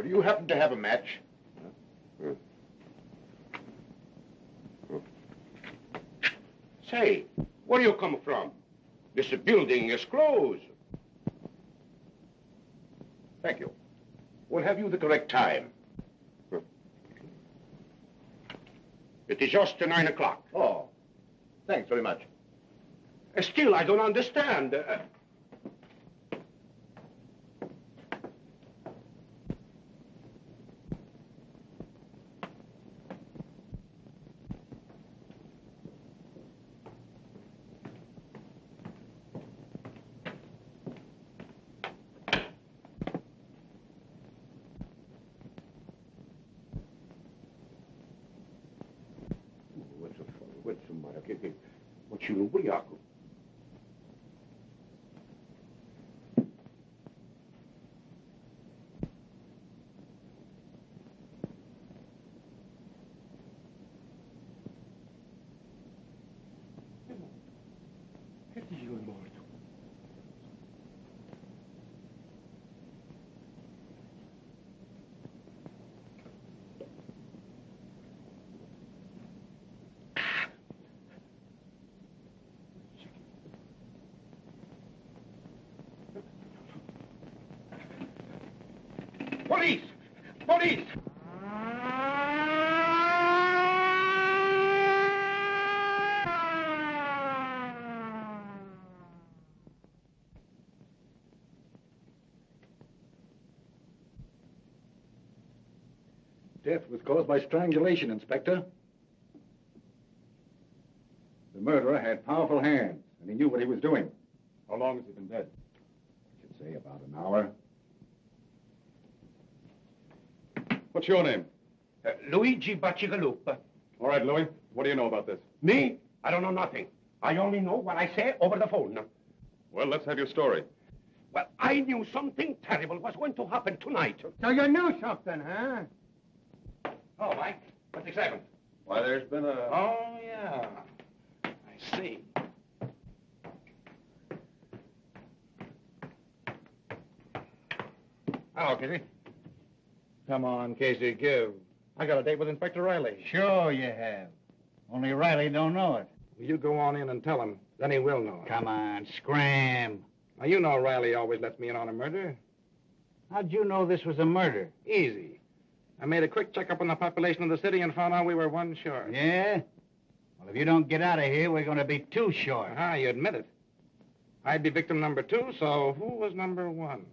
do you happen to have a match? Say, where do you come from? This building is closed. Thank you. We'll have you the correct time. It is just 9 o'clock. Oh, thanks very much. Still, I don't understand. What you ubriaco? Che Dio è morto? Police! Police! Death was caused by strangulation, Inspector. The murderer had powerful hands, and he knew what he was doing. How long has he been dead? I should say about an hour. What's your name? Luigi Bacigalupa. All right, Louis. What do you know about this? Me? I don't know nothing. I only know what I say over the phone. Well, let's have your story. Well, I knew something terrible was going to happen tonight. So you knew something, huh? Oh, Mike, what's excitement? Why, there's been a... Oh, yeah. I see. Hello, Casey. Come on, Casey, give. I got a date with Inspector Riley. Sure you have. Only Riley don't know it. Will you go on in and tell him? Then he will know. Come on, scram. Now, you know Riley always lets me in on a murder. How'd you know this was a murder? Easy. I made a quick checkup on the population of the city and found out we were one short. Yeah? Well, if you don't get out of here, we're going to be two short. Ah, you admit it. I'd be victim number 2, so who was number 1?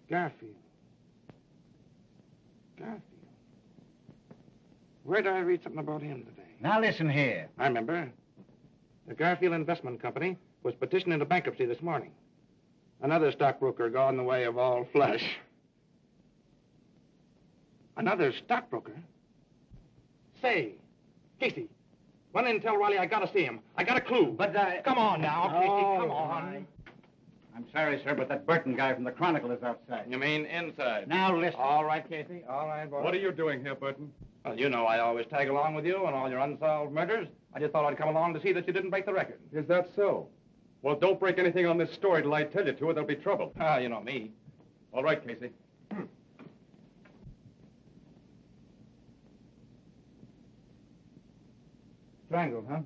Garfield. Garfield. Where did I read something about him today? Now listen here. I remember. The Garfield Investment Company was petitioned into bankruptcy this morning. Another stockbroker got in the way of all flesh. Another stockbroker? Say, Casey, run in and tell Riley I gotta see him. I got a clue. But, Come on now, Casey, come on. I'm sorry, sir, but that Burton guy from the Chronicle is outside. You mean inside? Now listen. All right, Casey. All right, boy. What are you doing here, Burton? Well, you know I always tag along with you on all your unsolved murders. I just thought I'd come along to see that you didn't break the record. Is that so? Well, don't break anything on this story till I tell you to, or there'll be trouble. Ah, you know me. All right, Casey. Strangled, huh?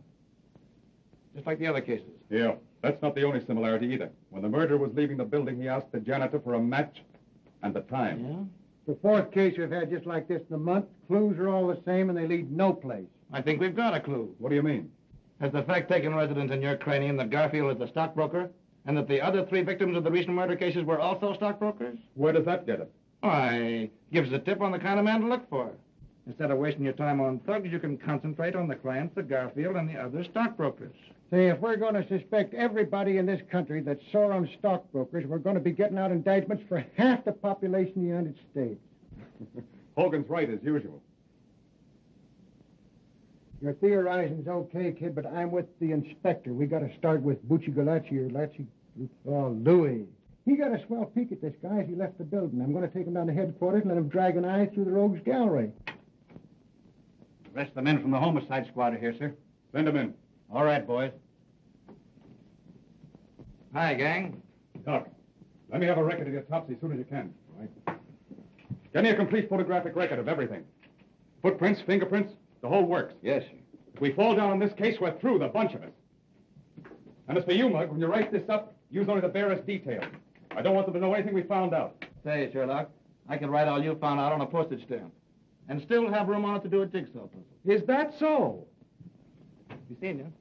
Just like the other cases. Yeah, that's not the only similarity either. When the murderer was leaving the building, he asked the janitor for a match and the time. Yeah? The fourth case we've had just like this in a month. Clues are all the same, and they lead no place. I think we've got a clue. What do you mean? Has the fact taken residence in your cranium that Garfield is the stockbroker, and that the other 3 victims of the recent murder cases were also stockbrokers? Where does that get us? Why, gives a tip on the kind of man to look for. Instead of wasting your time on thugs, you can concentrate on the clients of Garfield and the other stockbrokers. See, if we're going to suspect everybody in this country that's sore on stockbrokers, we're going to be getting out indictments for half the population of the United States. Hogan's right, as usual. Your theorizing's okay, kid, but I'm with the inspector. We got to start with Bucci Galacci or Lacci. Oh, Louis. He got a swell peek at this guy as he left the building. I'm going to take him down to headquarters and let him drag an eye through the rogues gallery. The rest of the men from the homicide squad are here, sir. Send them in. All right, boys. Hi, gang. Doc, let me have a record of the autopsy as soon as you can. All right. Get me a complete photographic record of everything. Footprints, fingerprints, the whole works. Yes, sir. If we fall down on this case, we're through, the bunch of us. And as for you, Mug, when you write this up, use only the barest details. I don't want them to know anything we found out. Say, Sherlock, I could write all you found out on a postage stamp and still have room on it to do a jigsaw puzzle. Is that so? You seen you?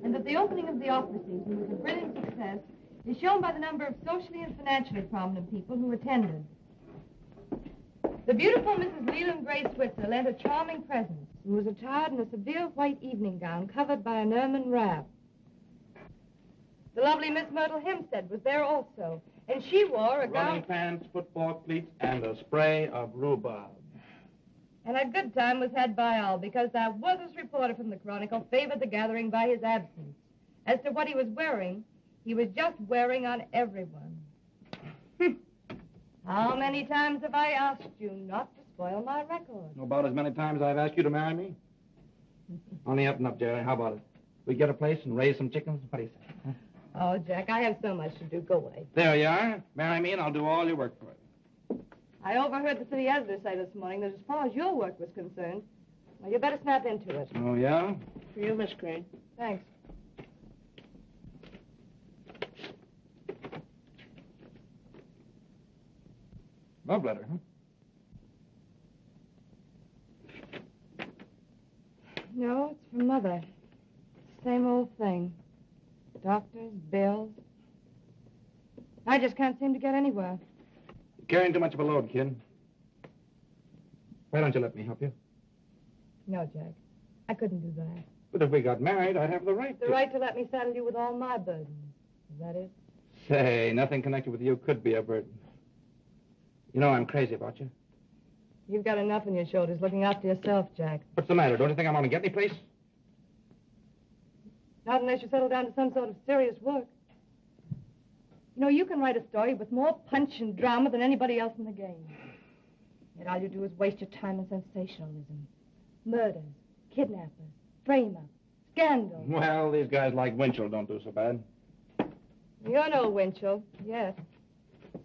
And that the opening of the opera season was a brilliant success is shown by the number of socially and financially prominent people who attended. The beautiful Mrs. Leland Gray Switzer lent a charming presence and was attired in a severe white evening gown covered by an ermine wrap. The lovely Miss Myrtle Hempstead was there also, and she wore a Running gown... pants, football cleats, and a spray of rhubarb. And a good time was had by all, because that worthless reporter from the Chronicle favored the gathering by his absence. As to what he was wearing, he was just wearing on everyone. How many times have I asked you not to spoil my record? About as many times I've asked you to marry me. Only up and up, Jerry. How about it? We get a place and raise some chickens? What do you say? Huh? Oh, Jack, I have so much to do. Go away. There you are. Marry me and I'll do all your work for you. I overheard the city editor say this morning that as far as your work was concerned, well, you better snap into it. Oh, yeah? For you, Miss Crane. Thanks. Love letter, huh? No, it's from Mother. Same old thing. Doctors, bills. I just can't seem to get anywhere. You're carrying too much of a load, kid. Why don't you let me help you? No, Jack. I couldn't do that. But if we got married, I'd have the right The to. right to let me saddle you with all my burdens. Is that it? Say, nothing connected with you could be a burden. You know I'm crazy about you. You've got enough on your shoulders looking after yourself, Jack. What's the matter? Don't you think I'm going to get any place? Not unless you settle down to some sort of serious work. You know, you can write a story with more punch and drama than anybody else in the game. Yet all you do is waste your time on sensationalism. Murders, kidnappers, frame-up, scandal. Well, these guys like Winchell don't do so bad. You're no Winchell, yes.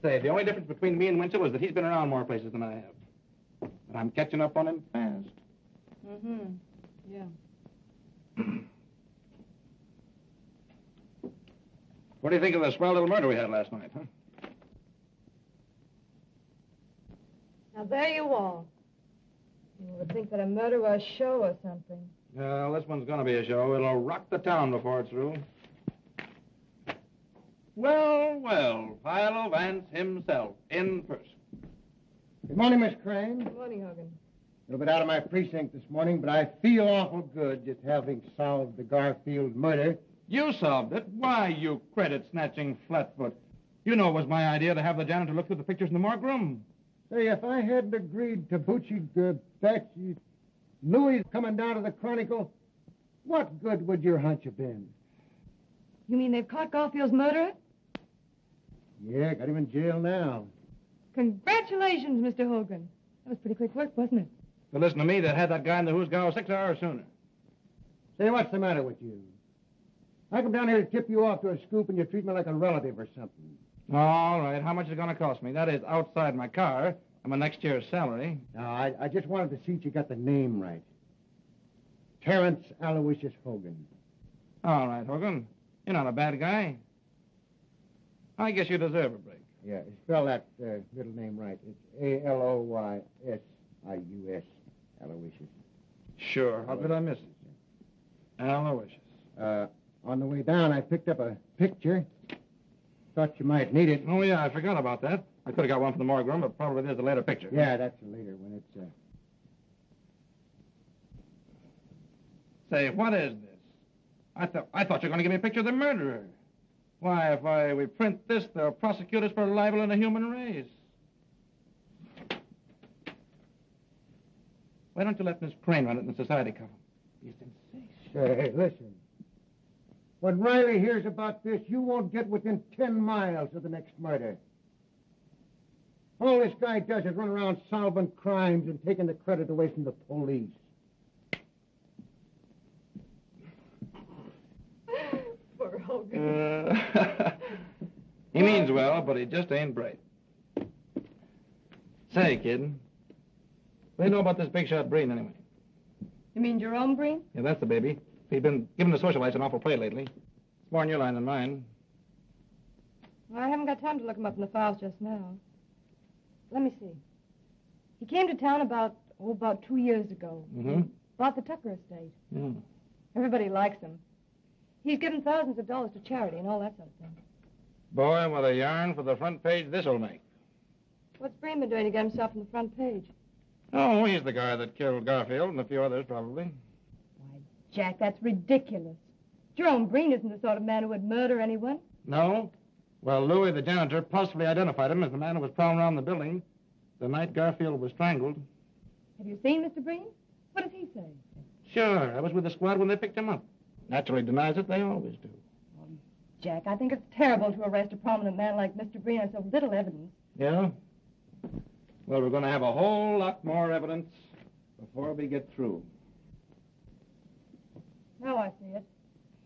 Say, the only difference between me and Winchell is that he's been around more places than I have. But I'm catching up on him fast. Mm-hmm. Yeah. What do you think of the swell little murder we had last night, huh? Now, there you are. You would think that a murder were a show or something. Well, this one's going to be a show. It'll rock the town before it's through. Well, well, Philo Vance himself, in person. Good morning, Miss Crane. Good morning, Hogan. A little bit out of my precinct this morning, but I feel awful good just having solved the Garfield murder. You solved it. Why, you credit-snatching flatfoot. You know it was my idea to have the janitor look through the pictures in the morgue room. Say, if I hadn't agreed to Betsy, Louis coming down to the Chronicle, what good would your hunch have been? You mean they've caught Garfield's murderer? Yeah, got him in jail now. Congratulations, Mr. Hogan. That was pretty quick work, wasn't it? But listen to me, they had that guy in the Hoosgow 6 hours sooner. Say, what's the matter with you? I come down here to tip you off to a scoop and you treat me like a relative or something. All right, how much is it going to cost me? That is outside my car and my next year's salary. No, I just wanted to see if you got the name right. Terrence Aloysius Hogan. All right, Hogan. You're not a bad guy. I guess you deserve a break. Yeah, spell that middle name right. It's Aloysius, Aloysius. Sure. How could I miss it? Aloysius. On the way down, I picked up a picture. Thought you might need it. Oh, yeah, I forgot about that. I could have got one from the morgue room, but probably there's a later picture. Yeah, that's a later one. It's, Say, what is this? I thought you were going to give me a picture of the murderer. Why, if we print this, they'll prosecute us for libel on the human race. Why don't you let Miss Crane run it in the society column? Be sensational. Hey, listen. When Riley hears about this, you won't get within 10 miles of the next murder. All this guy does is run around solving crimes and taking the credit away from the police. Poor Hogan. He means well, but he just ain't bright. Say, kid, what do you know about this big shot Breen, anyway? You mean Jerome Breen? Yeah, that's the baby. He's been giving the socialites an awful play lately. It's more in your line than mine. Well, I haven't got time to look him up in the files just now. Let me see. He came to town about 2 years ago. Mm-hmm. Bought the Tucker estate. Yeah. Everybody likes him. He's given thousands of dollars to charity and all that sort of thing. Boy, what a yarn for the front page this'll make. What's Breen been doing to get himself on the front page? Oh, he's the guy that killed Garfield and a few others, probably. Why, Jack, that's ridiculous. Jerome Breen isn't the sort of man who would murder anyone. No? Well, Louis, the janitor, possibly identified him as the man who was prowling around the building the night Garfield was strangled. Have you seen Mr. Breen? What does he say? Sure, I was with the squad when they picked him up. Naturally denies it, they always do. Jack, I think it's terrible to arrest a prominent man like Mr. Breen on so little evidence. Yeah? Well, we're going to have a whole lot more evidence before we get through. Now I see it.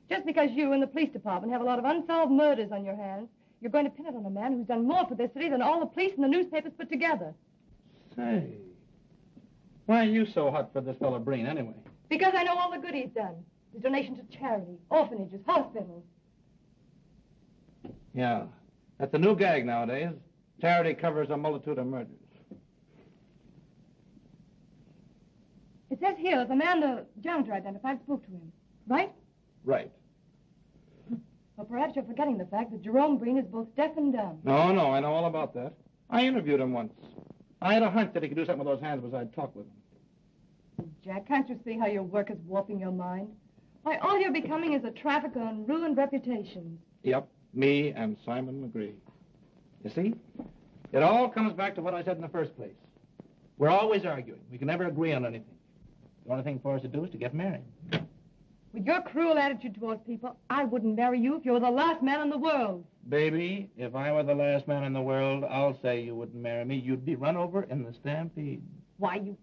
Just because you and the police department have a lot of unsolved murders on your hands, you're going to pin it on a man who's done more for this city than all the police and the newspapers put together. Say, why are you so hot for this fellow Breen, anyway? Because I know all the good he's done. His donations to charity, orphanages, hospitals. Yeah, that's a new gag nowadays. Charity covers a multitude of murders. It says here the man the janitor identified spoke to him, right? Right. Well, perhaps you're forgetting the fact that Jerome Breen is both deaf and dumb. No, I know all about that. I interviewed him once. I had a hunch that he could do something with those hands besides talk with them. Jack, can't you see how your work is warping your mind? Why, all you're becoming is a trafficker in ruined reputations. Yep, me and Simon McGree. You see? It all comes back to what I said in the first place. We're always arguing. We can never agree on anything. The only thing for us to do is to get married. With your cruel attitude towards people, I wouldn't marry you if you were the last man in the world. Baby, if I were the last man in the world, I'll say you wouldn't marry me. You'd be run over in the stampede. Why, you...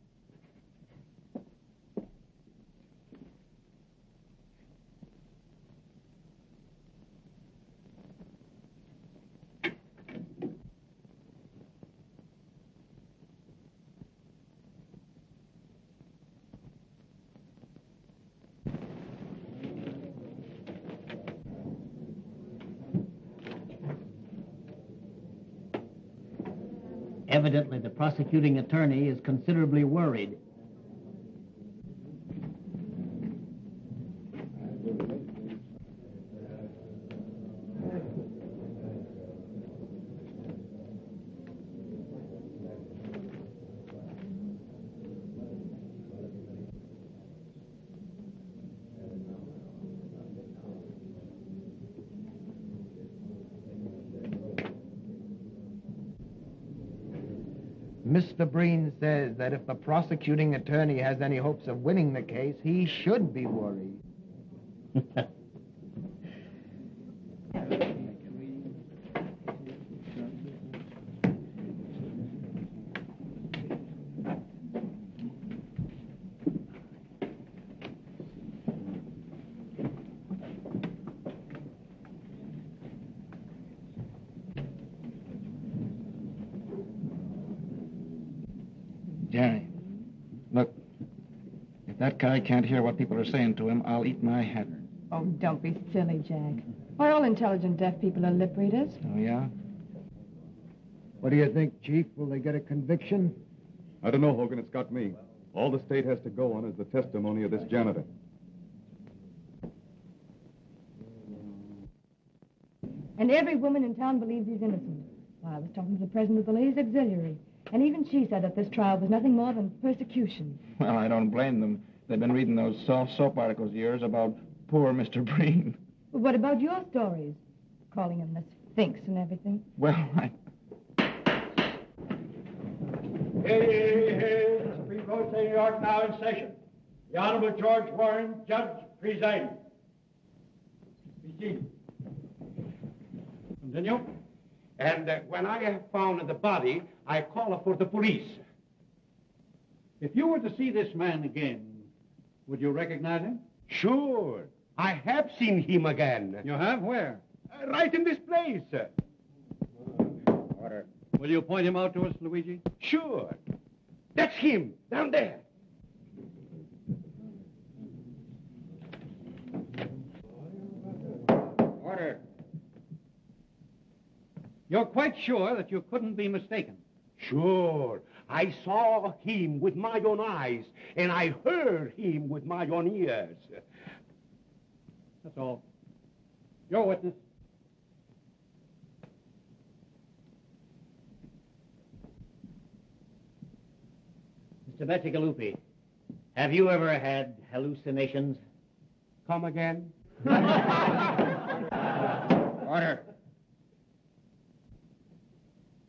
Evidently, the prosecuting attorney is considerably worried. Mr. Breen says that if the prosecuting attorney has any hopes of winning the case, he should be worried. Jerry, look, if that guy can't hear what people are saying to him, I'll eat my hat. Oh, don't be silly, Jack. Why, all intelligent deaf people are lip readers. Oh, yeah? What do you think, Chief? Will they get a conviction? I don't know, Hogan. It's got me. All the state has to go on is the testimony of this janitor. And every woman in town believes he's innocent. Well, I was talking to the president of the Ladies' Auxiliary, and even she said that this trial was nothing more than persecution. Well, I don't blame them. They've been reading those soft soap articles of yours about poor Mr. Breen. But what about your stories? Calling him the Sphinx and everything. Well, I... Hey, the Supreme Court of New York now in session. The Honorable George Warren, Judge, presiding. Proceed. Continue. And when I have found the body I call for the police. If you were to see this man again, would you recognize him? Sure. I have seen him again. You have? Where? Right in this place. Order. Will you point him out to us, Luigi? Sure. That's him, down there. Order. You're quite sure that you couldn't be mistaken? Sure. I saw him with my own eyes, and I heard him with my own ears. That's all. Your witness. Mr. Bacigalupi, have you ever had hallucinations? Come again? Order.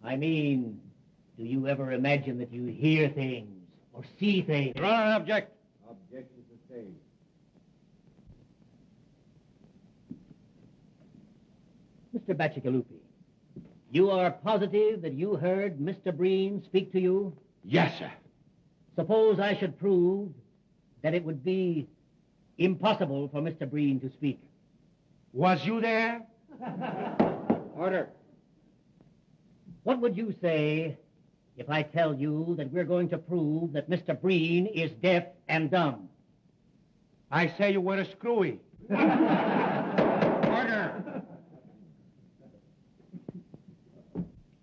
I mean, do you ever imagine that you hear things or see things? Your Honor, I object. Objection sustained. Mr. Bacigalupi, you are positive that you heard Mr. Breen speak to you? Yes, sir. Suppose I should prove that it would be impossible for Mr. Breen to speak. Was you there? Order. What would you say if I tell you that we're going to prove that Mr. Breen is deaf and dumb? I say you were a screwy. Order.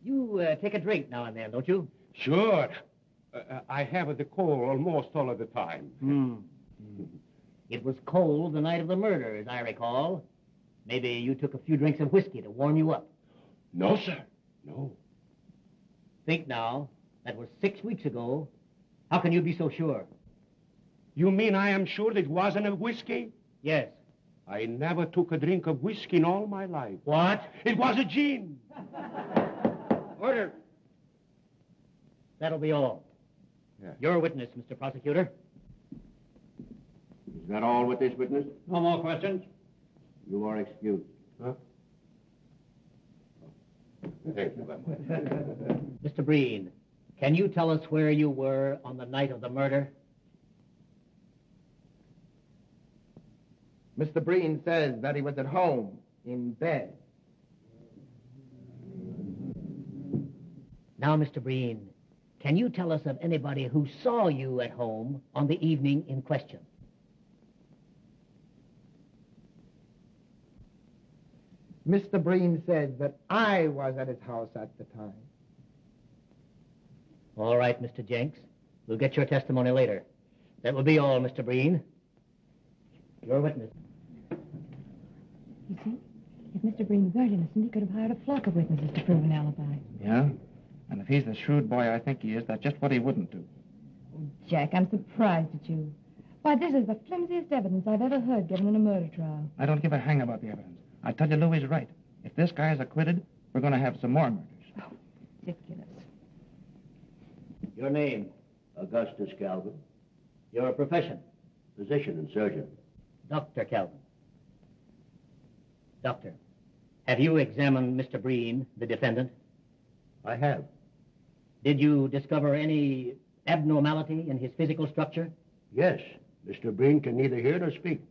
You take a drink now and then, don't you? Sure. I have the cold almost all of the time. It was cold the night of the murder, as I recall. Maybe you took a few drinks of whiskey to warm you up. No, sir. No. Think now. That was 6 weeks ago. How can you be so sure? You mean I am sure that it wasn't a whiskey? Yes. I never took a drink of whiskey in all my life. What? It was a gin. Order. That'll be all. Yes. Your witness, Mr. Prosecutor. Is that all with this witness? No more questions. You are excused. Huh? Thank you very much. Mr. Breen, can you tell us where you were on the night of the murder? Mr. Breen says that he was at home, in bed. Now, Mr. Breen, can you tell us of anybody who saw you at home on the evening in question? Mr. Breen says that I was at his house at the time. All right, Mr. Jenks. We'll get your testimony later. That will be all, Mr. Breen. Your witness. You see, if Mr. Breen weren't innocent, he could have hired a flock of witnesses to prove an alibi. Yeah? And if he's the shrewd boy I think he is, that's just what he wouldn't do. Jack, I'm surprised at you. Why, this is the flimsiest evidence I've ever heard given in a murder trial. I don't give a hang about the evidence. I tell you, Louie's right. If this guy is acquitted, we're going to have some more murders. Oh, ridiculous. Your name? Augustus Calvin, Your profession? physician and surgeon. Dr. Calvin. Doctor, have you examined Mr. Breen, the defendant? I have. Did you discover any abnormality in his physical structure? Yes, Mr. Breen can neither hear nor speak.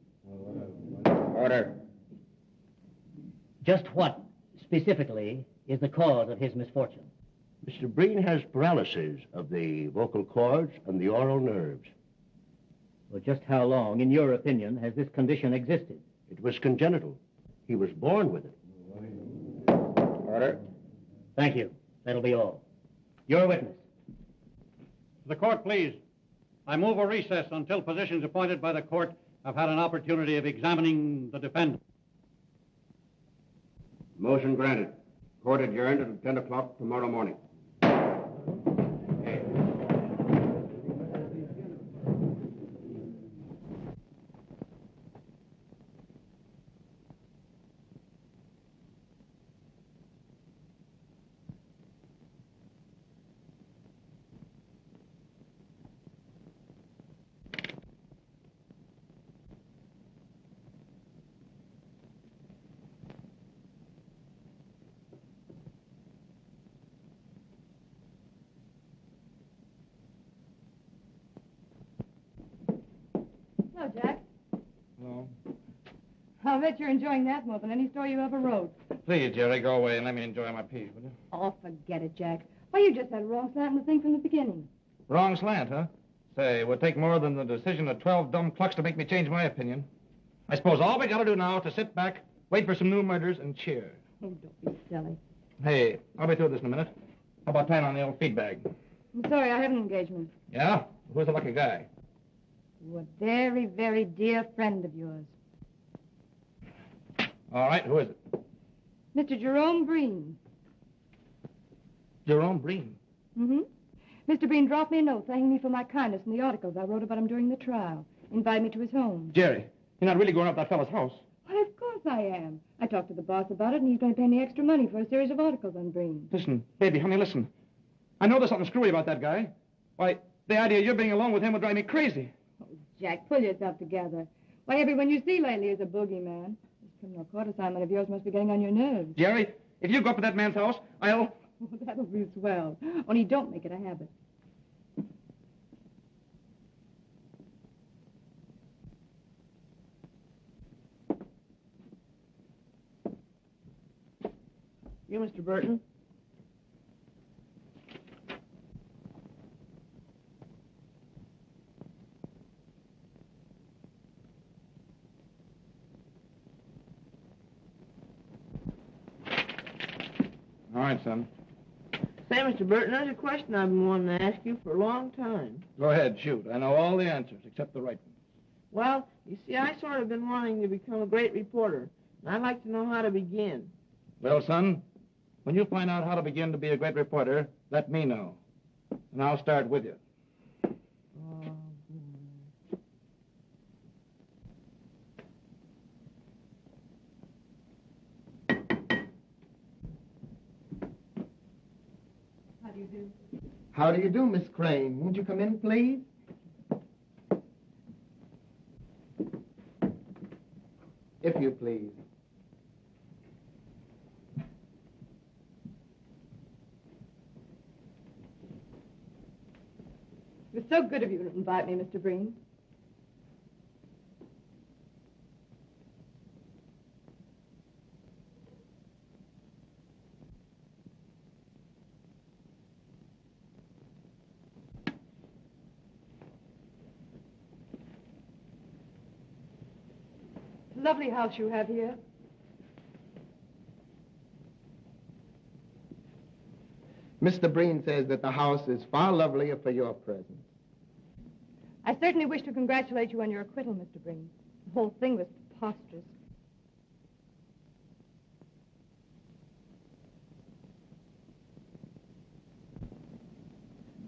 Order. Just what, specifically, is the cause of his misfortune? Mr. Breen has paralysis of the vocal cords and the oral nerves. Well, just how long, in your opinion, has this condition existed? It was congenital. He was born with it. Order. Thank you. That'll be all. Your witness. The court, please. I move a recess until positions appointed by the court have had an opportunity of examining the defendant. Motion granted. Court adjourned at 10 o'clock tomorrow morning. Hello, Jack. No. I'll bet you're enjoying that more than any story you ever wrote. Please, Jerry, go away and let me enjoy my piece, will you? Oh, forget it, Jack. Why, you just had a wrong slant in the thing from the beginning. Wrong slant, huh? Say, it would take more than the decision of 12 dumb clucks to make me change my opinion. I suppose all we gotta do now is to sit back, wait for some new murders, and cheer. Oh, don't be silly. Hey, I'll be through this in a minute. How about tying on the old feed bag? I'm sorry, I have an engagement. Yeah? Who's the lucky guy? To a very, very dear friend of yours. All right, who is it? Mr. Jerome Breen. Jerome Breen. Mm-hmm. Mr. Breen dropped me a note thanking me for my kindness in the articles I wrote about him during the trial. Invited me to his home. Jerry, you're not really going up that fellow's house. Why, of course I am. I talked to the boss about it, and he's going to pay me extra money for a series of articles on Breen. Listen, baby, honey, listen. I know there's something screwy about that guy. Why, the idea of you being alone with him would drive me crazy. Oh, Jack, pull yourself together. Why, everyone you see lately is a boogeyman. This criminal court assignment of yours must be getting on your nerves. Jerry, if you go up to that man's house, I'll... Oh, that'll be swell. Only don't make it a habit. You, Mr. Burton? All right, son. Say, Mr. Burton, there's a question I've been wanting to ask you for a long time. Go ahead, shoot. I know all the answers except the right one. Well, you see, I sort of been wanting to become a great reporter, and I'd like to know how to begin. Well, son, when you find out how to begin to be a great reporter, let me know. And I'll start with you. How do you do? How do you do, Miss Crane? Won't you come in, please? If you please. It was so good of you to invite me, Mr. Breen. It's a lovely house you have here. Mr. Breen says that the house is far lovelier for your presence. I certainly wish to congratulate you on your acquittal, Mr. Breen. The whole thing was preposterous.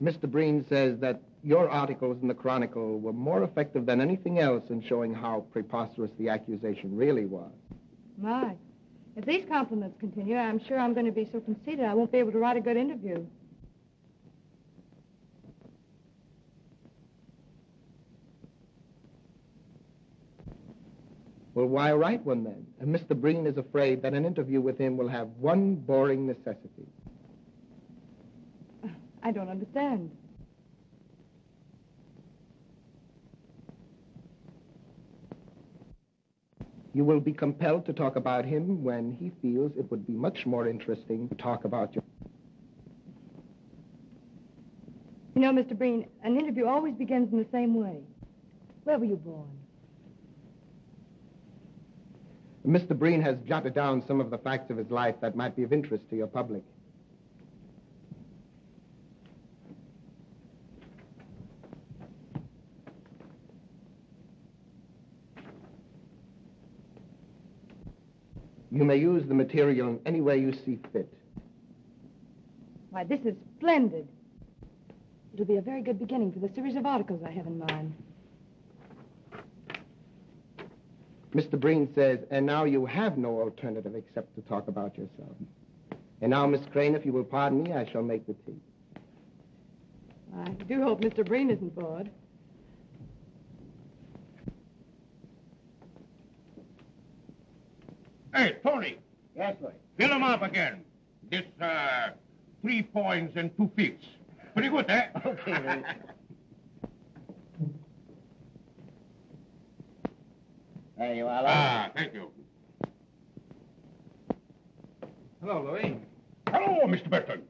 Mr. Breen says that your articles in the Chronicle were more effective than anything else in showing how preposterous the accusation really was. My. If these compliments continue, I'm sure I'm going to be so conceited I won't be able to write a good interview. Well, why write one then? And Mr. Breen is afraid that an interview with him will have one boring necessity. I don't understand. You will be compelled to talk about him when he feels it would be much more interesting to talk about you. You know, Mr. Breen, an interview always begins in the same way. Where were you born? Mr. Breen has jotted down some of the facts of his life that might be of interest to your public. You may use the material in any way you see fit. Why, this is splendid. It'll be a very good beginning for the series of articles I have in mind. Mr. Breen says, and now you have no alternative except to talk about yourself. And now, Miss Crane, if you will pardon me, I shall make the tea. I do hope Mr. Breen isn't bored. Hey, Tony, Yes, Lloyd. fill him up again. This, 3 points and 2 fifths. Pretty good, eh? Okay, Lloyd. There you are. Ah, thank you. Hello, Louis. Hello, Mr. Burton.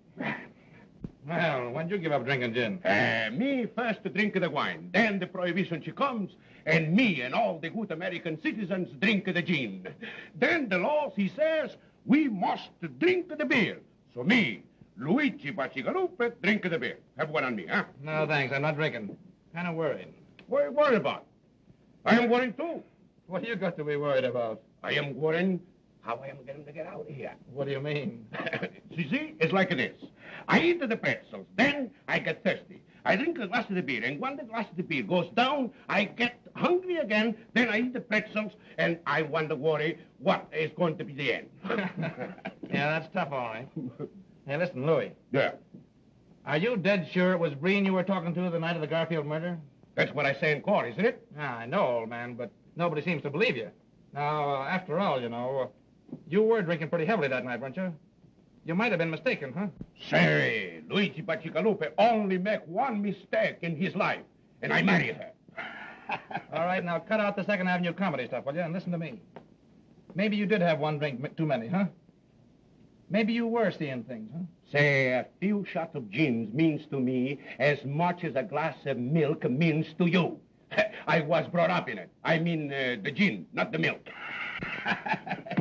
Well, when'd you give up drinking gin? Me first drink the wine, then the prohibition she comes, and me and all the good American citizens drink the gin. Then the law, he says, we must drink the beer. So me, Luigi Bacigalupe, drink the beer. Have one on me, huh? No, thanks. I'm not drinking. Kind of worried. What are you worried about? I am worried too. What do you got to be worried about? I am worrying how I am going to get out of here. What do you mean? See, it's like this. I eat the pretzels, then I get thirsty. I drink a glass of the beer, and when the glass of the beer goes down, I get hungry again, then I eat the pretzels, and I wonder, worry, what is going to be the end. Yeah, that's tough, all right. Hey, listen, Louis. Yeah. Are you dead sure it was Breen you were talking to the night of the Garfield murder? That's what I say in court, isn't it? Ah, I know, old man, but nobody seems to believe you. Now, after all, you know, you were drinking pretty heavily that night, weren't you? You might have been mistaken, huh? Say, Luigi Bacigalupe only make one mistake in his life, and I married her. All right, now cut out the Second Avenue comedy stuff, will you, and listen to me. Maybe you did have one drink too many, huh? Maybe you were seeing things, huh? Say, a few shots of gins means to me as much as a glass of milk means to you. I was brought up in it. I mean, the gin, not the milk.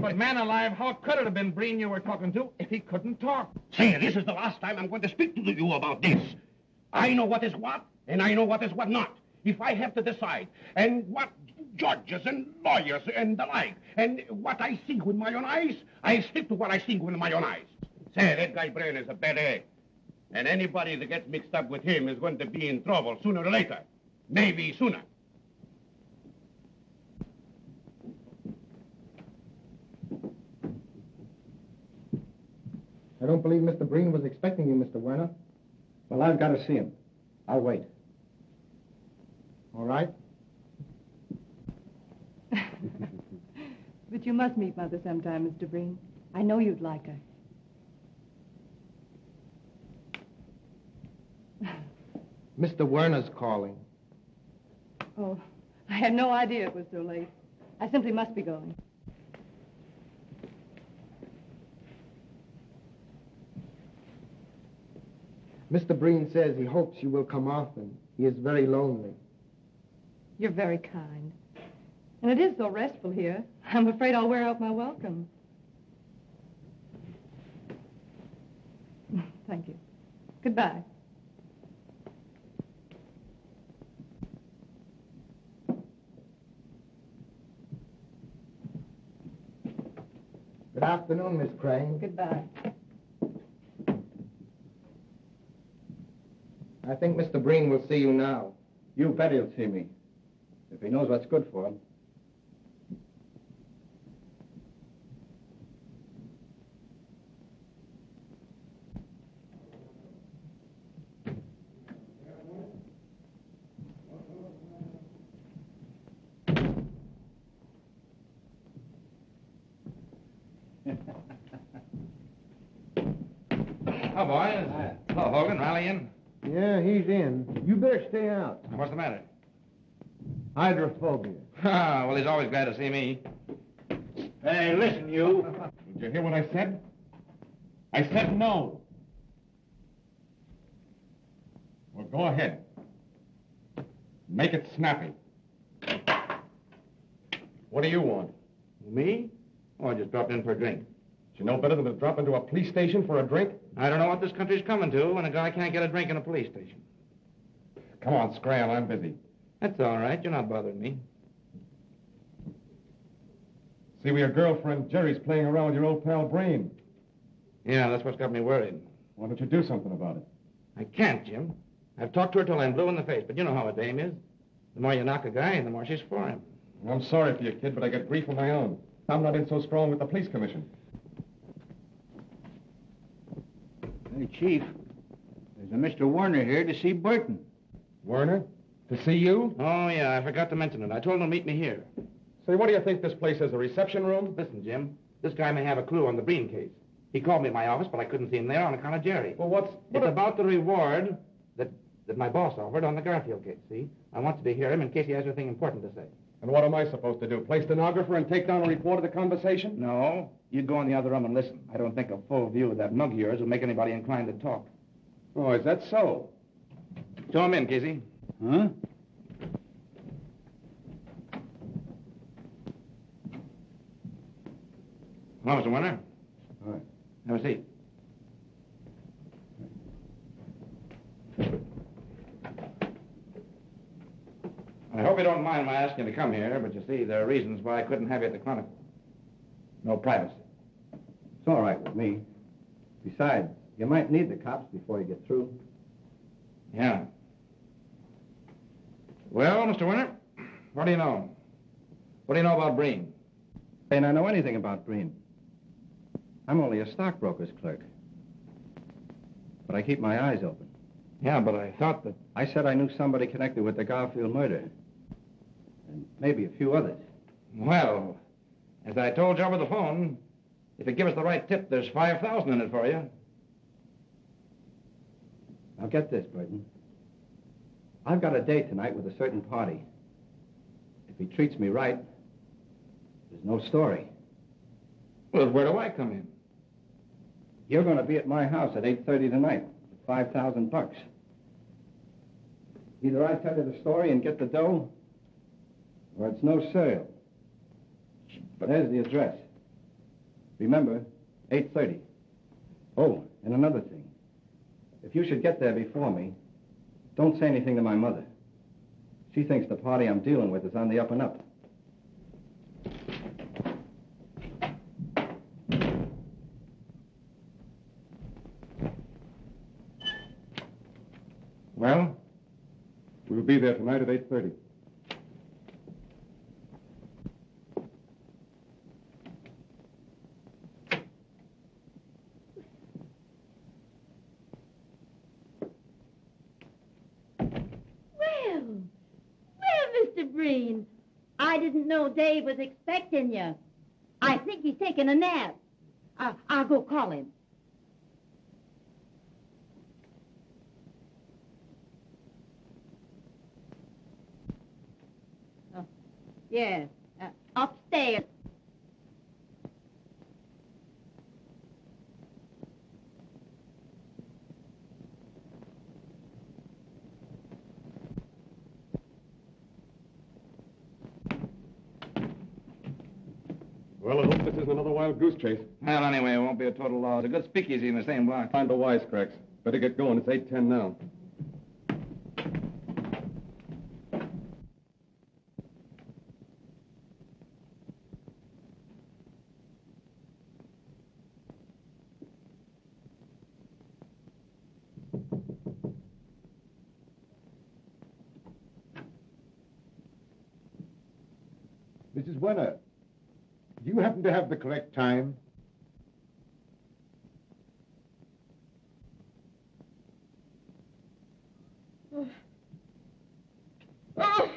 But man alive, how could it have been Breen you were talking to if he couldn't talk? Say, this is the last time I'm going to speak to you about this. I know what is what, and I know what is what not. If I have to decide, and what judges and lawyers and the like, and what I see with my own eyes, I stick to what I see with my own eyes. Say, that guy Breen is a bad egg. And anybody that gets mixed up with him is going to be in trouble sooner or later. Maybe sooner. I don't believe Mr. Breen was expecting you, Mr. Werner. Well, I've got to see him. I'll wait. All right. But you must meet Mother sometime, Mr. Breen. I know you'd like her. Mr. Werner's calling. Oh, I had no idea it was so late. I simply must be going. Mr. Breen says he hopes you will come often. He is very lonely. You're very kind. And it is so restful here. I'm afraid I'll wear out my welcome. Thank you. Goodbye. Good afternoon, Miss Crane. Goodbye. I think Mr. Breen will see you now. You bet he'll see me. If he knows what's good for him. Oh, boys. Hello, Hogan. Rally in. Yeah, he's in. You better stay out. What's the matter? Hydrophobia. Ah, well, he's always glad to see me. Hey, listen, you. Did you hear what I said? I said no. Well, go ahead. Make it snappy. What do you want? Me? Oh, I just dropped in for a drink. You know better than to drop into a police station for a drink? I don't know what this country's coming to when a guy can't get a drink in a police station. Come on, Scram, I'm busy. That's all right. You're not bothering me. See, your girlfriend Jerry's playing around with your old pal Breen. Yeah, that's what's got me worried. Why don't you do something about it? I can't, Jim. I've talked to her till I'm blue in the face, but you know how a dame is. The more you knock a guy, the more she's for him. I'm sorry for you, kid, but I got grief of my own. I'm not in so strong with the police commission. Hey, Chief, there's a Mr. Werner here to see Burton. Werner? To see you? Oh, yeah, I forgot to mention it. I told him to meet me here. Say, what do you think this place is, a reception room? Listen, Jim, this guy may have a clue on the Breen case. He called me at my office, but I couldn't see him there on account of Jerry. Well, It's about the reward that my boss offered on the Garfield case, see? I want you to hear him in case he has anything important to say. And what am I supposed to do? Play stenographer and take down a report of the conversation? No. You go in the other room and listen. I don't think a full view of that mug of yours will make anybody inclined to talk. Oh, is that so? Show him in, Casey. Huh? Hello, Mr. Warner. All right. Have a seat. I hope you don't mind my asking you to come here, but you see, there are reasons why I couldn't have you at the Chronicle. No privacy. It's all right with me. Besides, you might need the cops before you get through. Yeah. Well, Mr. Warner, what do you know? What do you know about Breen? And I know anything about Breen. I'm only a stockbroker's clerk. But I keep my eyes open. Yeah, but I thought that... I said I knew somebody connected with the Garfield murder. And maybe a few others. Well, as I told you over the phone, if you give us the right tip, there's $5,000 in it for you. Now get this, Burton. I've got a date tonight with a certain party. If he treats me right, there's no story. Well, where do I come in? You're going to be at my house at 8:30 tonight with $5,000. Either I tell you the story and get the dough, or it's no sale. But there's the address. Remember, 8:30. Oh, and another thing. If you should get there before me, don't say anything to my mother. She thinks the party I'm dealing with is on the up and up. Well? We'll be there tonight at 8:30. Mr. Breen, I didn't know Dave was expecting you. I think he's taking a nap. I'll go call him. Oh, yes, upstairs. Well, I hope this isn't another wild goose chase. Well, anyway, it won't be a total loss. A good speakeasy in the same block. Find the wisecracks. Better get going. It's 8:10 now. Mrs. Werner, do you happen to have the correct time? Oh.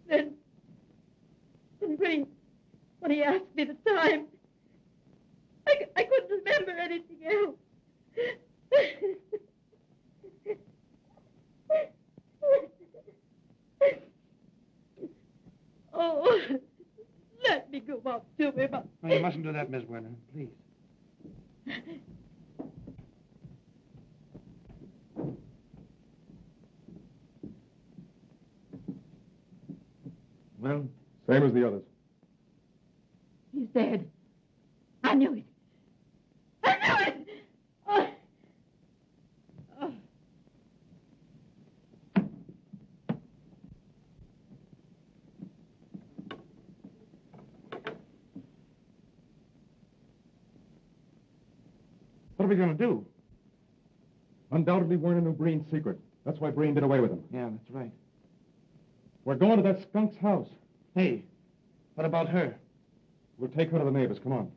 Then Breen, when he asked me the time, I couldn't remember anything else. Oh, let me go up to him. No, you mustn't do that, Miss Werner, please. Well? Same as the others. He's dead. I knew it. I knew it! Oh. Oh. What are we going to do? Undoubtedly, Werner knew Breen's secret. That's why Breen did away with him. Yeah, that's right. We're going to that skunk's house. Hey, what about her? We'll take her to the neighbors. Come on.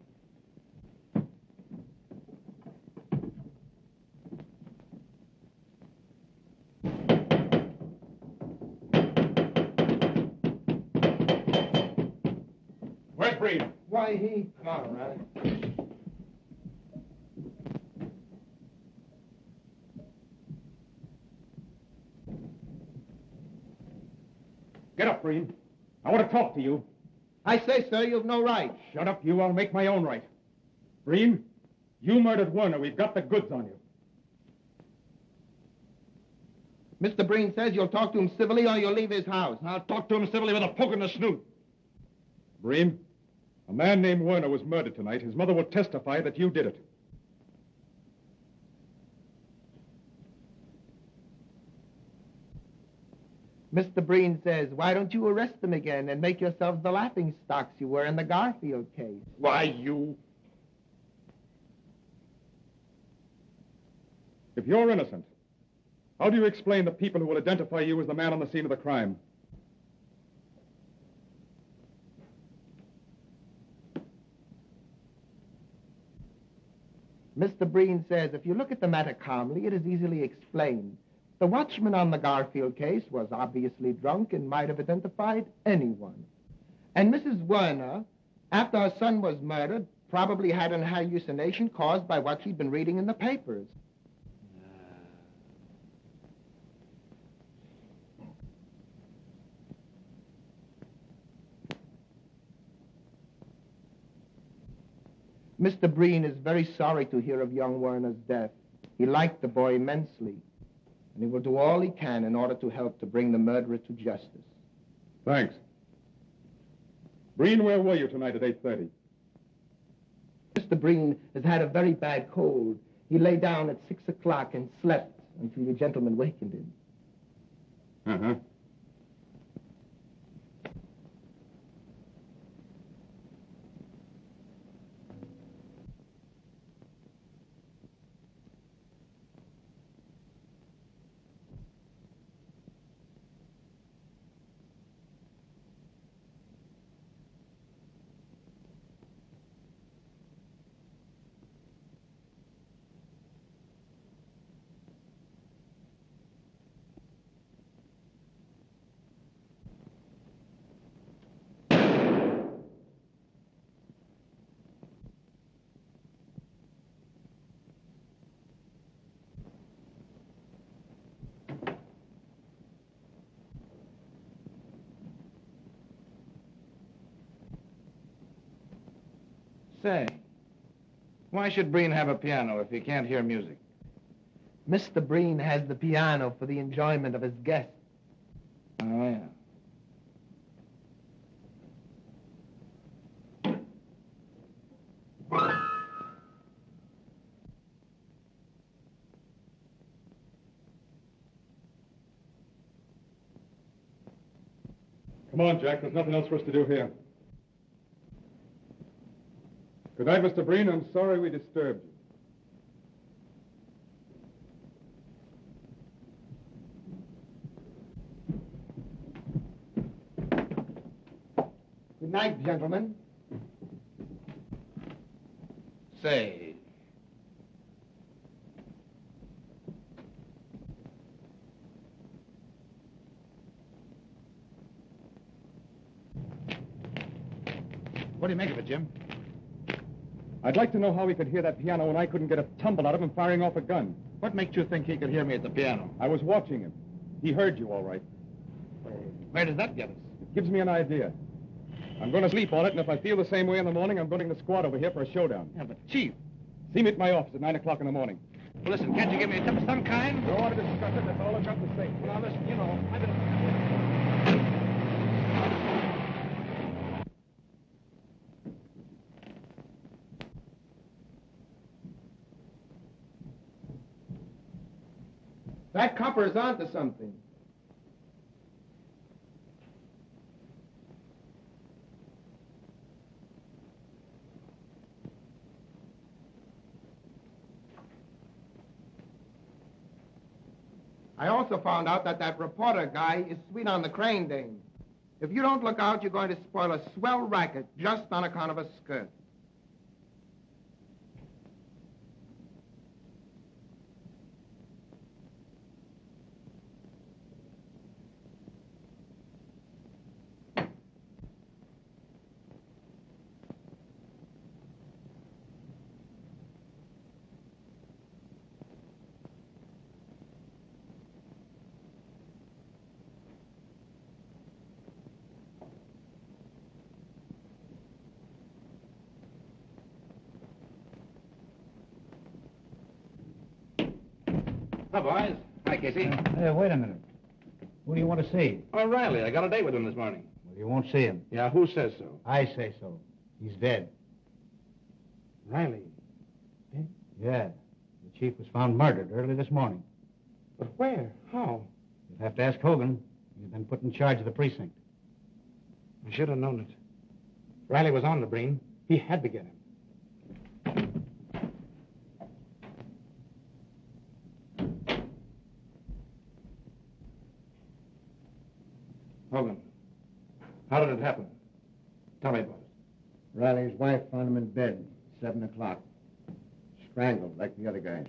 Breen. Why, he... Come on, Riley. Get up, Breen. I want to talk to you. I say, sir, you've no right. Shut up, you. I'll make my own right. Breen, you murdered Werner. We've got the goods on you. Mr. Breen says you'll talk to him civilly or you'll leave his house. I'll talk to him civilly with a poke in the snoot. Breen, a man named Werner was murdered tonight. His mother will testify that you did it. Mr. Breen says, why don't you arrest them again and make yourselves the laughing stocks you were in the Garfield case? Why, you... If you're innocent, how do you explain the people who will identify you as the man on the scene of the crime? Mr. Breen says, if you look at the matter calmly, it is easily explained. The watchman on the Garfield case was obviously drunk and might have identified anyone. And Mrs. Werner, after her son was murdered, probably had an hallucination caused by what she'd been reading in the papers. Mr. Breen is very sorry to hear of young Werner's death. He liked the boy immensely, and he will do all he can in order to help to bring the murderer to justice. Thanks. Breen, where were you tonight at 8:30? Mr. Breen has had a very bad cold. He lay down at 6 o'clock and slept until you gentlemen wakened him. Uh-huh. Say, why should Breen have a piano if he can't hear music? Mr. Breen has the piano for the enjoyment of his guests. Oh, yeah. Come on, Jack. There's nothing else for us to do here. Good night, Mr. Breen. I'm sorry we disturbed you. Good night, gentlemen. Say, what do you make of it, Jim? I'd like to know how he could hear that piano when I couldn't get a tumble out of him firing off a gun. What makes you think he could hear me at the piano? I was watching him. He heard you all right. Where does that get us? It gives me an idea. I'm going to sleep on it, and if I feel the same way in the morning, I'm going to bring the squad over here for a showdown. Yeah, but Chief. See me at my office at 9 o'clock in the morning. Well, listen, can't you give me a tip of some kind? We don't want to discuss it. That's all I've got to say. Well, now, listen, you know, I've been... That copper is onto something. I also found out that reporter guy is sweet on the crane dame. If you don't look out, you're going to spoil a swell racket just on account of a skirt. Hi, boys. Hi, Casey. Hey, wait a minute. Who do you want to see? O'Reilly. I got a date with him this morning. Well, you won't see him. Yeah, who says so? I say so. He's dead. Riley. Dead? Yeah. The chief was found murdered early this morning. But where? How? You'll have to ask Hogan. He's been put in charge of the precinct. I should have known it. Riley was on the Breen. He had to get him. Hogan, how did it happen? Tell me about it. Riley's wife found him in bed, 7 o'clock. Strangled like the other guys.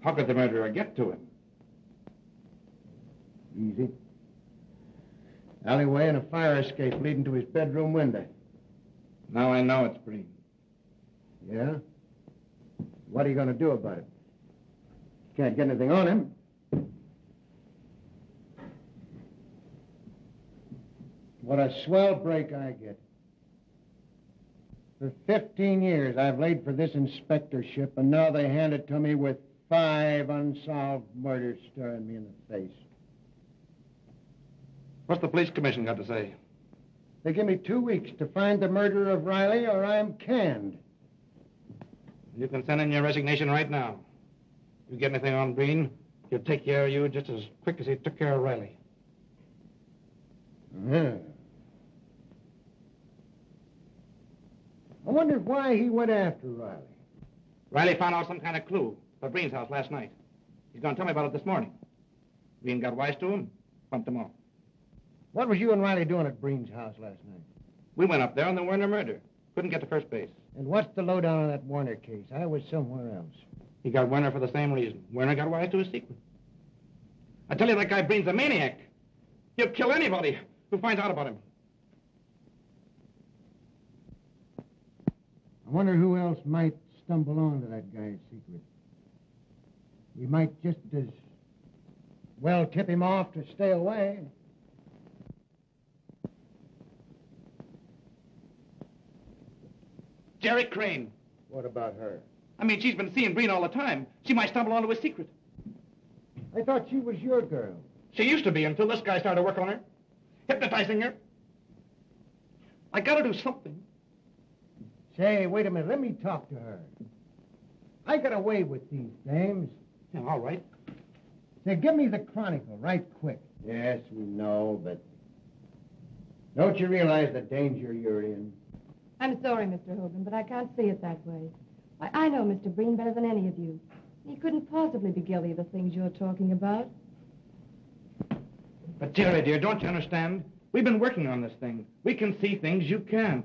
How could the murderer get to him? Easy. Alleyway and a fire escape leading to his bedroom window. Now I know it's Breen. Yeah? What are you going to do about it? Can't get anything on him. What a swell break I get. For 15 years, I've laid for this inspectorship, and now they hand it to me with 5 unsolved murders staring me in the face. What's the police commission got to say? They give me 2 weeks to find the murderer of Riley, or I'm canned. You can send in your resignation right now. You get anything on Breen, he'll take care of you just as quick as he took care of Riley. Yeah. I wonder why he went after Riley. Riley found out some kind of clue at Breen's house last night. He's going to tell me about it this morning. Breen got wise to him, bumped him off. What was you and Riley doing at Breen's house last night? We went up there on the Werner murder. Couldn't get to first base. And what's the lowdown on that Warner case? I was somewhere else. He got Werner for the same reason. Werner got wise to his secret. I tell you, that guy Breen's a maniac. He'll kill anybody who finds out about him. I wonder who else might stumble onto that guy's secret. We might just as well tip him off to stay away. Jerry Crane. What about her? I mean, she's been seeing Breen all the time. She might stumble onto his secret. I thought she was your girl. She used to be until this guy started working on her, hypnotizing her. I gotta do something. Say, wait a minute. Let me talk to her. I got away with these dames. Yeah, all right. Say, give me the Chronicle right quick. Yes, we know, but don't you realize the danger you're in? I'm sorry, Mr. Hogan, but I can't see it that way. Why, I know Mr. Breen better than any of you. He couldn't possibly be guilty of the things you're talking about. But, Jerry, dear, don't you understand? We've been working on this thing. We can see things you can't.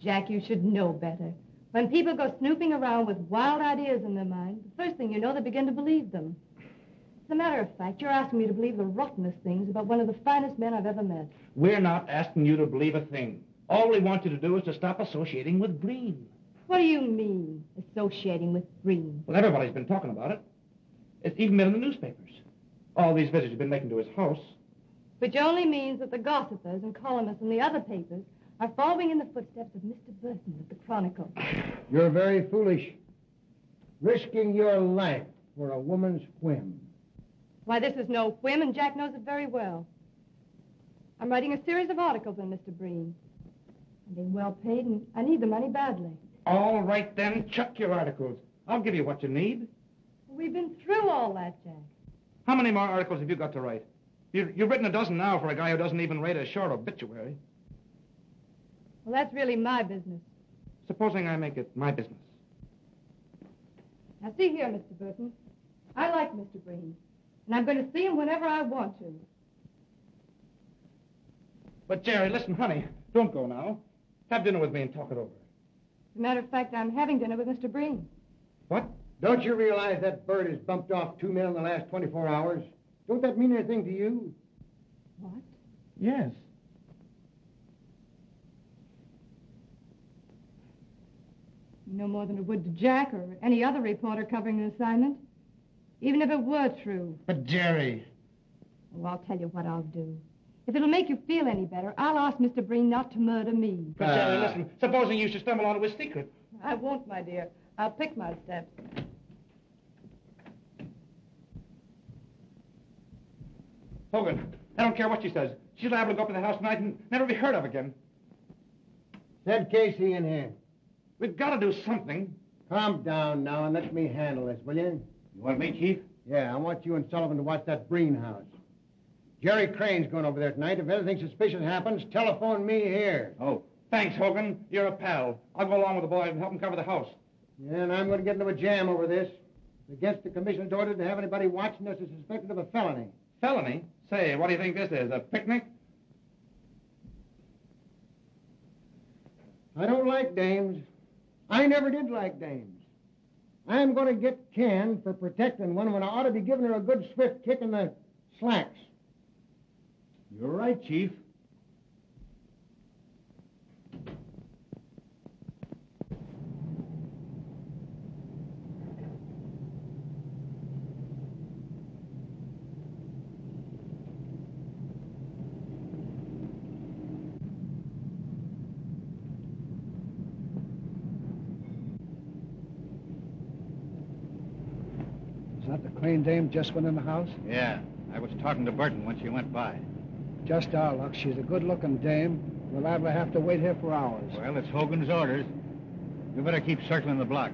Jack, you should know better. When people go snooping around with wild ideas in their mind, the first thing you know, they begin to believe them. As a matter of fact, you're asking me to believe the rottenest things about one of the finest men I've ever met. We're not asking you to believe a thing. All we want you to do is to stop associating with Breen. What do you mean, associating with Breen? Well, everybody's been talking about it. It's even been in the newspapers. All these visits you've been making to his house. Which only means that the gossipers and columnists in the other papers are following in the footsteps of Mr. Burton of the Chronicle. You're very foolish. Risking your life for a woman's whim. Why, this is no whim, and Jack knows it very well. I'm writing a series of articles on Mr. Breen. I'm being well paid, and I need the money badly. All right, then, chuck your articles. I'll give you what you need. We've been through all that, Jack. How many more articles have you got to write? You've written a dozen now for a guy who doesn't even write a short obituary. Well, that's really my business. Supposing I make it my business. Now, see here, Mr. Burton. I like Mr. Breen, and I'm going to see him whenever I want to. But, Jerry, listen, honey, don't go now. Have dinner with me and talk it over. As a matter of fact, I'm having dinner with Mr. Breen. What? Don't you realize that bird has bumped off 2 men in the last 24 hours? Don't that mean anything to you? What? Yes. No more than it would to Jack or any other reporter covering an assignment. Even if it were true. But, Jerry... Oh, I'll tell you what I'll do. If it'll make you feel any better, I'll ask Mr. Breen not to murder me. But, Jerry, listen, supposing you should stumble onto his secret. I won't, my dear. I'll pick my steps. Hogan, I don't care what she says. She's liable to go up to the house tonight and never be heard of again. Send Casey in here. We've got to do something. Calm down now and let me handle this, will you? You want me, Chief? Yeah, I want you and Sullivan to watch that Breen house. Jerry Crane's going over there tonight. If anything suspicious happens, telephone me here. Oh, thanks, Hogan. You're a pal. I'll go along with the boys and help them cover the house. Yeah, and I'm going to get into a jam over this. It's against the commissioner's order to have anybody watching us is suspected of a felony. Felony? Say, what do you think this is, a picnic? I don't like dames. I never did like dames. I'm going to get canned for protecting one when I ought to be giving her a good swift kick in the slacks. You're right, Chief. Is that the Crane dame just went in the house? Yeah, I was talking to Burton when she went by. Just our luck. She's a good-looking dame. We're liable to have to wait here for hours. Well, it's Hogan's orders. You better keep circling the block.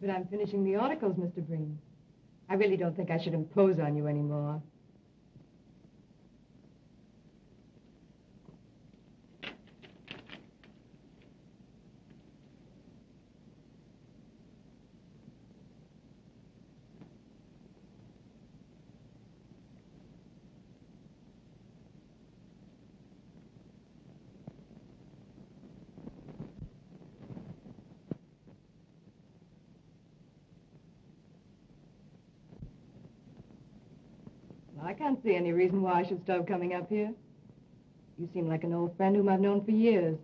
But I'm finishing the articles, Mr. Breen. I really don't think I should impose on you anymore. I can't see any reason why I should stop coming up here. You seem like an old friend whom I've known for years.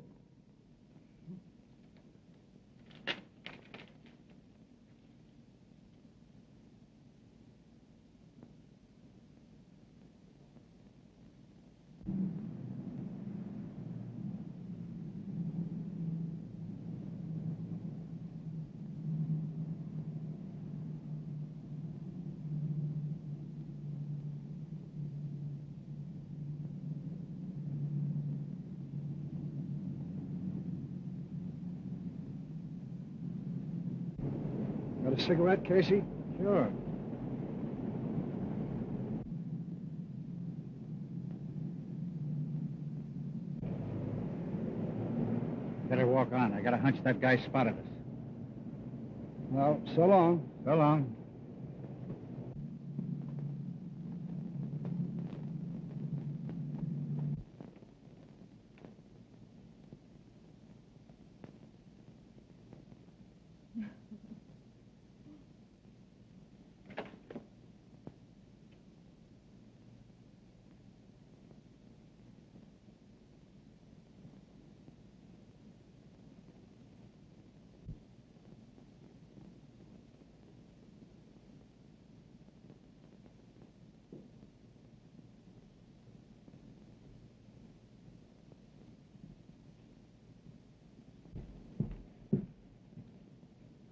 Got a cigarette, Casey? Sure. Better walk on. I got a hunch that guy spotted us. Well, so long. So long.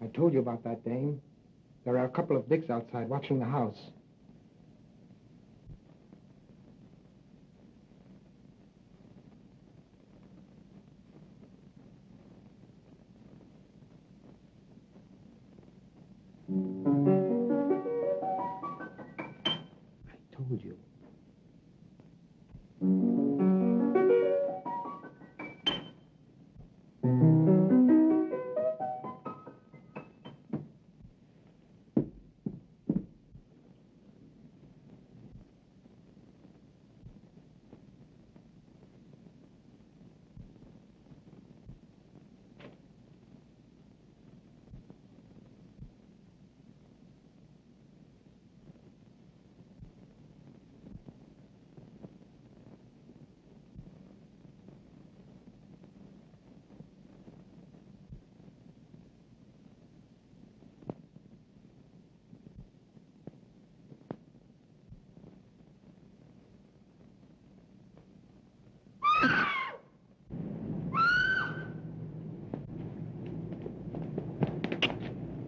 I told you about that dame. There are a couple of dicks outside watching the house. I told you.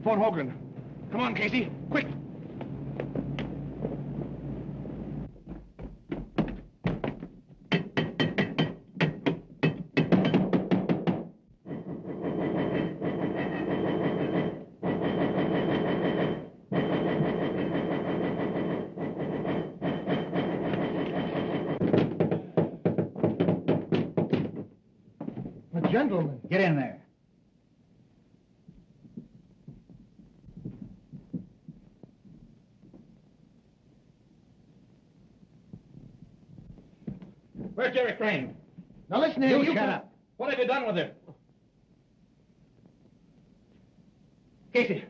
Phone Hogan. Come on, Casey. Quick. A gentleman. Get in there. Where's Jerry Crane? Now listen here, You shut up. What have you done with him? Casey,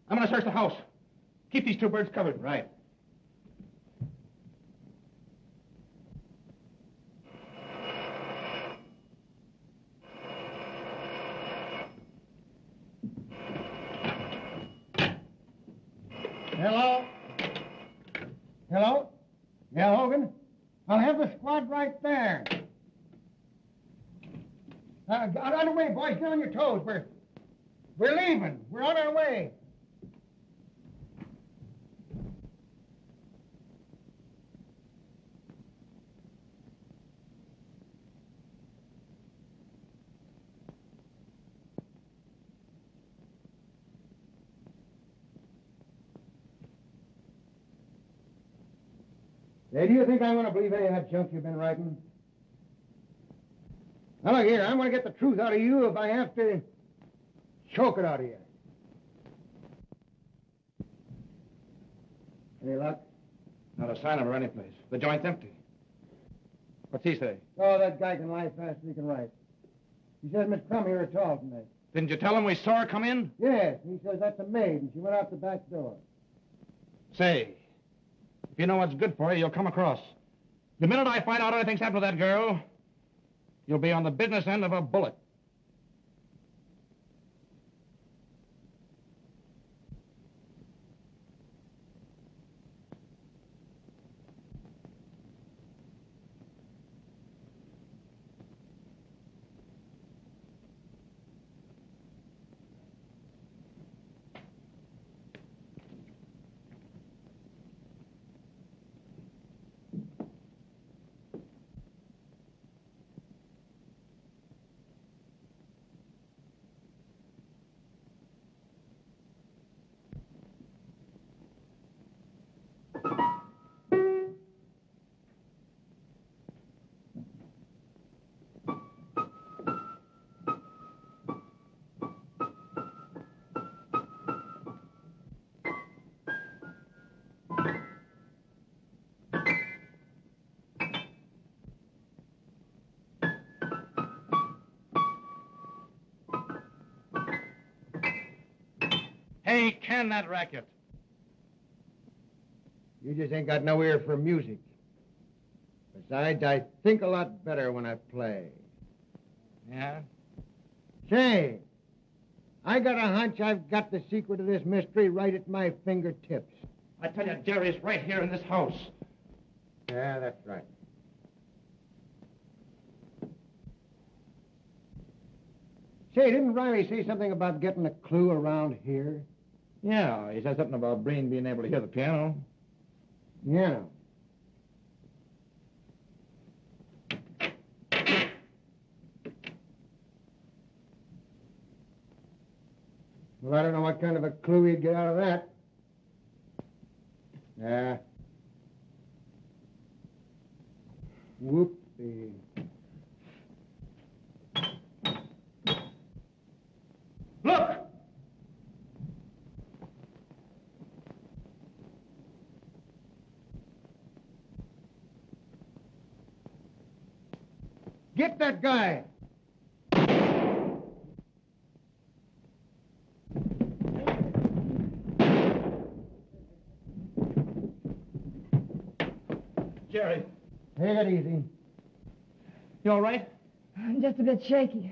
I'm going to search the house. Keep these two birds covered. Right. Hello? Hello? Yeah, Hogan? I'll have the squad right there. Get on the way, boys. Get on your toes. We're leaving. We're on our way. Hey, do you think I'm going to believe any of that junk you've been writing? Now, look here, I'm going to get the truth out of you if I have to choke it out of you. Any luck? Not a sign of her anyplace. The joint's empty. What's he say? Oh, that guy can lie fast as he can write. He says Miss Crumb here at all tonight. Didn't you tell him we saw her come in? Yes, he says that's a maid, and she went out the back door. Say, if you know what's good for you, you'll come across. The minute I find out anything's happened to that girl, you'll be on the business end of a bullet. Hey, can that racket. You just ain't got no ear for music. Besides, I think a lot better when I play. Yeah? Say, I got a hunch I've got the secret of this mystery right at my fingertips. I tell you, Jerry's right here in this house. Yeah, that's right. Say, didn't Riley say something about getting a clue around here? Yeah, he said something about Breen being able to hear the piano. Yeah. Well, I don't know what kind of a clue he'd get out of that. Yeah. Whoopsie. Look! Get that guy! Jerry. Take it easy. You all right? I'm just a bit shaky.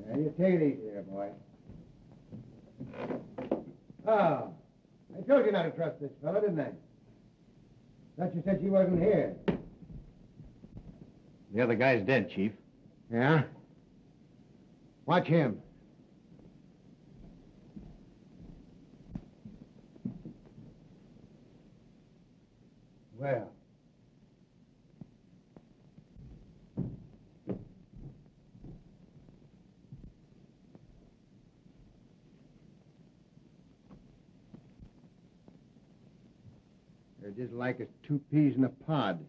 Yeah, you take it easy there, boy. Oh, I told you not to trust this fellow, didn't I? Thought you said she wasn't here. The other guy's dead, Chief. Yeah? Watch him. Well. They're just like as two peas in a pod.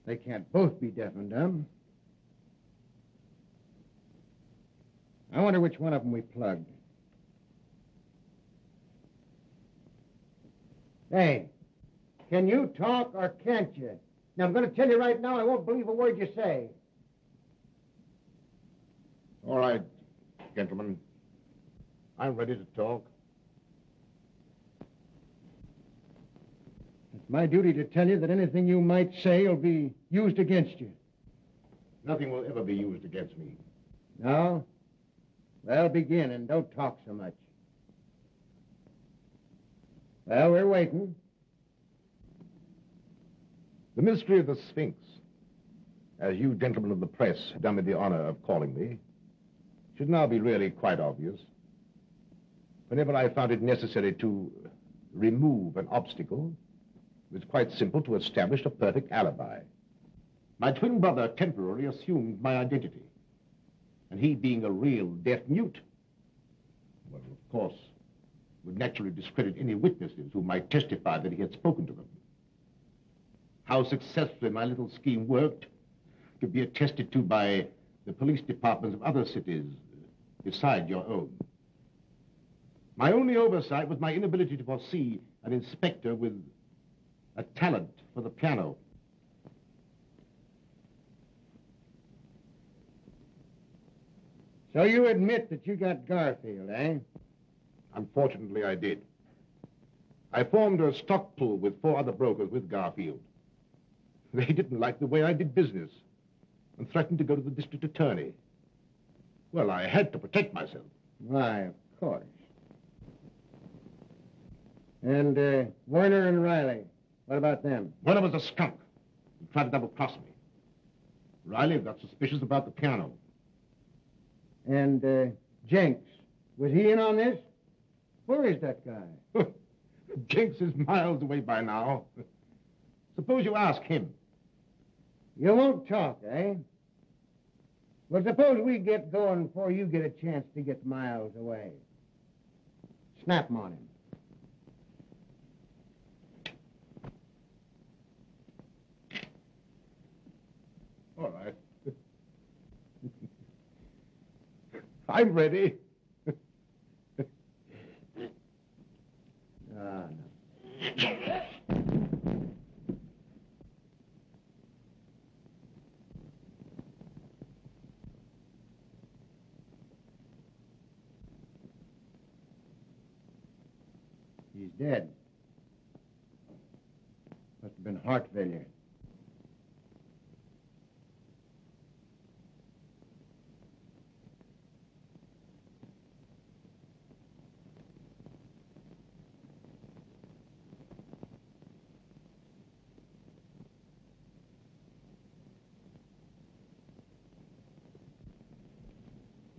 They can't both be deaf and dumb. I wonder which one of them we plugged. Hey, can you talk or can't you? Now, I'm going to tell you right now, I won't believe a word you say. All right, gentlemen. I'm ready to talk. It's my duty to tell you that anything you might say will be used against you. Nothing will ever be used against me. No? Well, begin, and don't talk so much. Well, we're waiting. The mystery of the Sphinx, as you gentlemen of the press have done me the honor of calling me, should now be really quite obvious. Whenever I found it necessary to remove an obstacle, it was quite simple to establish a perfect alibi. My twin brother temporarily assumed my identity, and he being a real deaf mute, well, of course, would naturally discredit any witnesses who might testify that he had spoken to them. How successfully my little scheme worked could be attested to by the police departments of other cities beside your own. My only oversight was my inability to foresee an inspector with a talent for the piano. So you admit that you got Garfield, eh? Unfortunately, I did. I formed a stock pool with 4 other brokers with Garfield. They didn't like the way I did business and threatened to go to the district attorney. Well, I had to protect myself. Why, of course. And Werner and Riley, what about them? Werner was a skunk. He tried to double-cross me. Riley got suspicious about the piano. And Jenks, was he in on this? Where is that guy? Jenks is miles away by now. Suppose you ask him. You won't talk, eh? Well, suppose we get going before you get a chance to get miles away. Snap 'em on him. All right. I'm ready. No. He's dead. Must have been heart failure.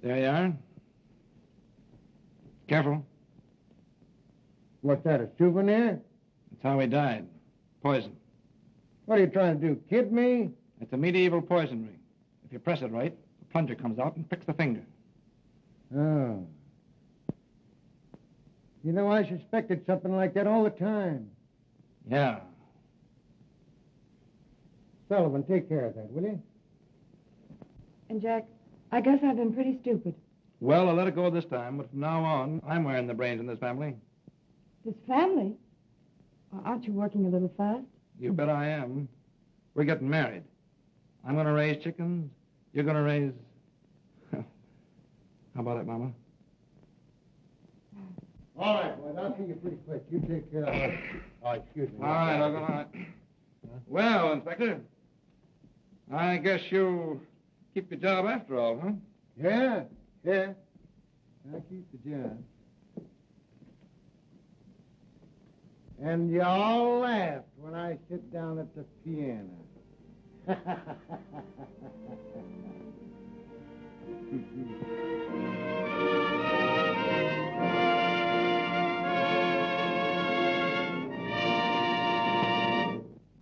There you are. Careful. What's that, a souvenir? That's how he died. Poison. What are you trying to do, kid me? It's a medieval poison ring. If you press it right, the plunger comes out and pricks the finger. Oh. You know, I suspected something like that all the time. Yeah. Sullivan, take care of that, will you? And, Jack, I guess I've been pretty stupid. Well, I'll let it go this time, but from now on, I'm wearing the brains in this family. This family? Well, aren't you working a little fast? You bet I am. We're getting married. I'm going to raise chickens. You're going to raise... How about it, Mama? All right, boys, I'll see you pretty quick. You take care of her. Oh, excuse me. All right, all right. Well, Inspector, I guess you'll keep your job after all, huh? Yeah. I'll keep the job. And you all laughed when I sit down at the piano.